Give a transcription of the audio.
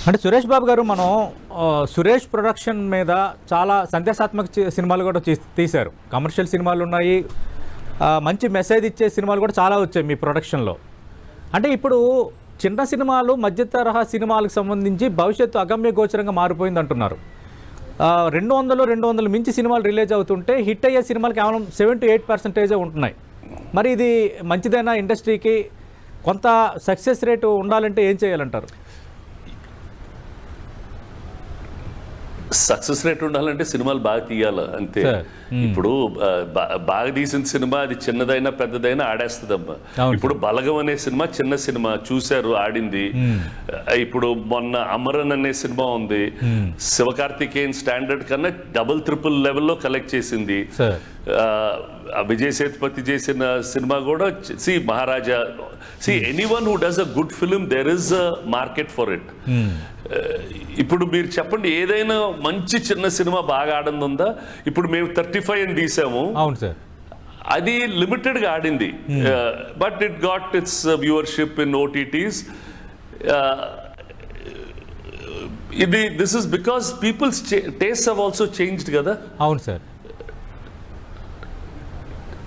అంటే సురేష్ బాబు గారు, మనం సురేష్ ప్రొడక్షన్ మీద చాలా సందేశాత్మక సినిమాలు కూడా తీశారు. కమర్షియల్ సినిమాలు ఉన్నాయి, మంచి మెసేజ్ ఇచ్చే సినిమాలు కూడా చాలా వచ్చాయి మీ ప్రొడక్షన్లో. అంటే ఇప్పుడు చిన్న సినిమాలు, మధ్య తరహా సినిమాలకు సంబంధించి భవిష్యత్తు అగమ్య గోచరంగా మారిపోయింది అంటున్నారు. 200 మించి సినిమాలు రిలీజ్ అవుతుంటే హిట్ అయ్యే సినిమాలు కేవలం 7 to 8% ఉంటున్నాయి. మరి ఇది మంచిదైనా? ఇండస్ట్రీకి కొంత సక్సెస్ రేటు ఉండాలంటే ఏం చేయాలంటారు? సక్సెస్ రేట్ ఉండాలంటే సినిమాలు బాగా తీయాలి అంతే. ఇప్పుడు బాగా తీసిన సినిమా అది చిన్నదైనా పెద్దదైనా ఆడేస్తుందమ్మా. ఇప్పుడు బలగం అనే సినిమా చిన్న సినిమా, చూశారు, ఆడింది. ఇప్పుడు మొన్న అమరన్ అనే సినిమా ఉంది, శివకార్తికేయన్ స్టాండర్డ్ కన్నా డబుల్ ట్రిపుల్ లెవెల్లో కలెక్ట్ చేసింది. విజయ్ సేతుపతి చేసిన సినిమా కూడా Maharaja. Anyone who does a good film, there is a market for it. ఇప్పుడు మీరు చెప్పండి, ఏదైనా మంచి చిన్న సినిమా బాగా ఆడింది ఉందా? ఇప్పుడు మేము 35 అని తీసాము. అవును సార్, అది లిమిటెడ్ గా ఆడింది, but it got its viewership in OTTs. This is because peoples taste have also changed కదా. అవును సార్.